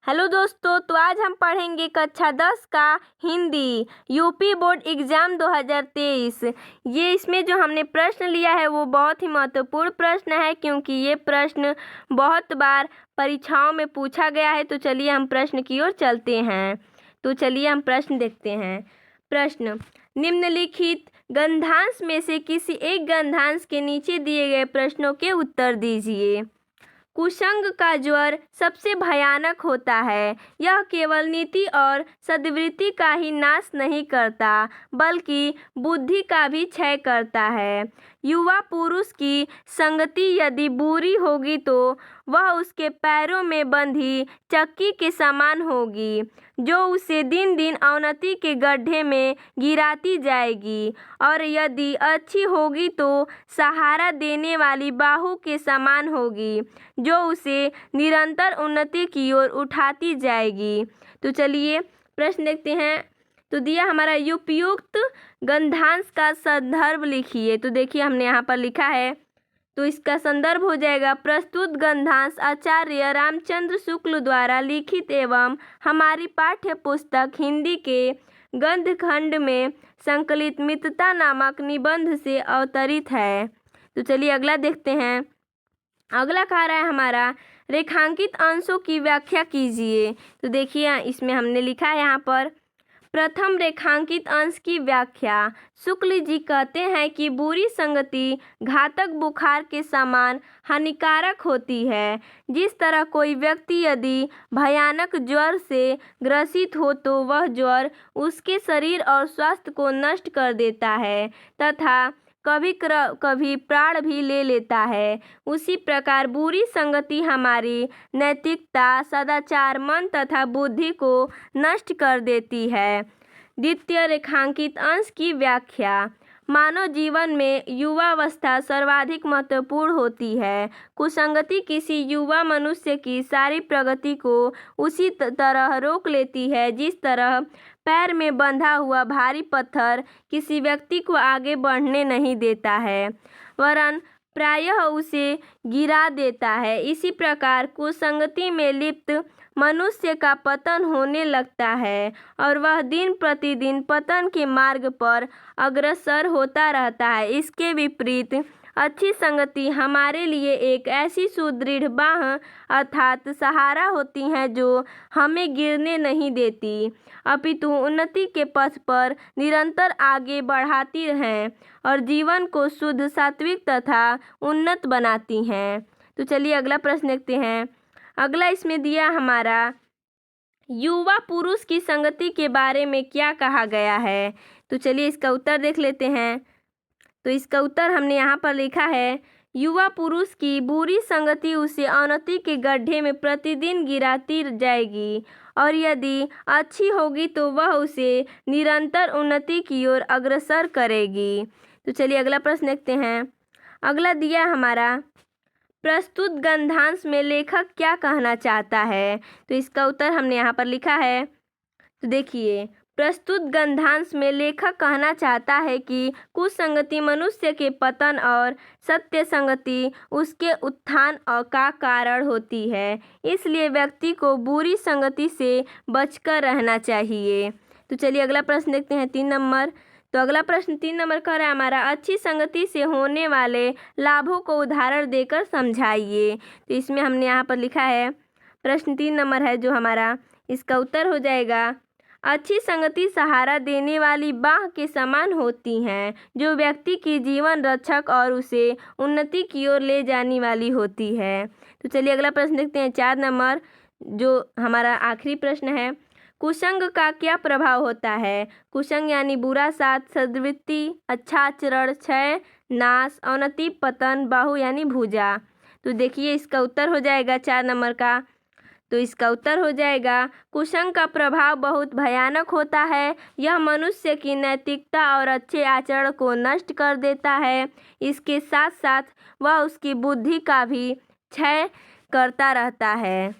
Hello दोस्तों, तो आज हम पढ़ेंगे कक्षा 10 का हिंदी यूपी बोर्ड एग्ज़ाम 2023। ये इसमें जो हमने प्रश्न लिया है वो बहुत ही महत्वपूर्ण प्रश्न है, क्योंकि ये प्रश्न बहुत बार परीक्षाओं में पूछा गया है। तो चलिए हम प्रश्न की ओर चलते हैं। तो चलिए हम प्रश्न देखते हैं। प्रश्न: निम्नलिखित गंधांश में से किसी एक गंधांश के नीचे दिए गए प्रश्नों के उत्तर दीजिए। कुसंग का ज्वर सबसे भयानक होता है। यह केवल नीति और सद्वृत्ति का ही नाश नहीं करता, बल्कि बुद्धि का भी क्षय करता है। युवा पुरुष की संगति यदि बुरी होगी तो वह उसके पैरों में बंधी चक्की के समान होगी, जो उसे दिन दिन अवनति के गड्ढे में गिराती जाएगी, और यदि अच्छी होगी तो सहारा देने वाली बाहु के समान होगी, जो उसे निरंतर उन्नति की ओर उठाती जाएगी। तो चलिए प्रश्न देखते हैं। तो दिया हमारा उपयुक्त गंधांश का संदर्भ लिखिए। तो देखिए हमने यहाँ पर लिखा है, तो इसका संदर्भ हो जाएगा प्रस्तुत गंधांश आचार्य रामचंद्र शुक्ल द्वारा लिखित एवं हमारी पाठ्य पुस्तक हिंदी के गद्यखंड में संकलित मितता नामक निबंध से अवतरित है। तो चलिए अगला देखते हैं। अगला कह रहा है हमारा रेखांकित अंशों की व्याख्या कीजिए। तो देखिए इसमें हमने लिखा है यहाँ पर, प्रथम रेखांकित अंश की व्याख्या। शुक्ल जी कहते हैं कि बुरी संगति घातक बुखार के समान हानिकारक होती है। जिस तरह कोई व्यक्ति यदि भयानक ज्वर से ग्रसित हो तो वह ज्वर उसके शरीर और स्वास्थ्य को नष्ट कर देता है तथा कभी प्राण भी ले लेता है, उसी प्रकार बुरी संगति हमारी नैतिकता, सदाचार, मन तथा बुद्धि को नष्ट कर देती है। द्वितीय रेखांकित अंश की व्याख्या। मानव जीवन में युवावस्था सर्वाधिक महत्वपूर्ण होती है। कुसंगति किसी युवा मनुष्य की सारी प्रगति को उसी तरह रोक लेती है जिस तरह पैर में बंधा हुआ भारी पत्थर किसी व्यक्ति को आगे बढ़ने नहीं देता है, वरन प्रायः उसे गिरा देता है। इसी प्रकार कुसंगति में लिप्त मनुष्य का पतन होने लगता है और वह दिन प्रतिदिन पतन के मार्ग पर अग्रसर होता रहता है। इसके विपरीत अच्छी संगति हमारे लिए एक ऐसी सुदृढ़ बाह अर्थात सहारा होती है जो हमें गिरने नहीं देती, अपितु उन्नति के पथ पर निरंतर आगे बढ़ाती हैं और जीवन को शुद्ध, सात्विक तथा उन्नत बनाती हैं। तो चलिए अगला प्रश्न देखते हैं। अगला इसमें दिया हमारा, युवा पुरुष की संगति के बारे में क्या कहा गया है। तो चलिए इसका उत्तर देख लेते हैं। तो इसका उत्तर हमने यहाँ पर लिखा है, युवा पुरुष की बुरी संगति उसे अवनति के गड्ढे में प्रतिदिन गिराती जाएगी, और यदि अच्छी होगी तो वह उसे निरंतर उन्नति की ओर अग्रसर करेगी। तो चलिए अगला प्रश्न देखते हैं। अगला दिया हमारा, प्रस्तुत गंधांश में लेखक क्या कहना चाहता है। तो इसका उत्तर हमने यहाँ पर लिखा है। तो देखिए प्रस्तुत गंधांश में लेखक कहना चाहता है कि कुसंगति मनुष्य के पतन और सत्य संगति उसके उत्थान का कारण होती है, इसलिए व्यक्ति को बुरी संगति से बचकर रहना चाहिए। तो चलिए अगला प्रश्न देखते हैं 3 नंबर। तो अगला प्रश्न 3 नंबर का है हमारा, अच्छी संगति से होने वाले लाभों को उदाहरण देकर समझाइए। तो इसमें हमने यहाँ पर लिखा है, प्रश्न 3 नंबर है जो हमारा, इसका उत्तर हो जाएगा, अच्छी संगति सहारा देने वाली बाह के समान होती हैं, जो व्यक्ति की जीवन रक्षक और उसे उन्नति की ओर ले जाने वाली होती है। तो चलिए अगला प्रश्न देखते हैं 4 नंबर, जो हमारा आखिरी प्रश्न है, कुसंग का क्या प्रभाव होता है। कुसंग यानी बुरा साथ, सद्वृत्ति, अच्छा आचरण, क्षय, नाश, अवनति, पतन, बाहु यानी भुजा। तो देखिए इसका उत्तर हो जाएगा 4 नंबर का। तो इसका उत्तर हो जाएगा, कुसंग का प्रभाव बहुत भयानक होता है। यह मनुष्य की नैतिकता और अच्छे आचरण को नष्ट कर देता है। इसके साथ साथ वह उसकी बुद्धि का भी क्षय करता रहता है।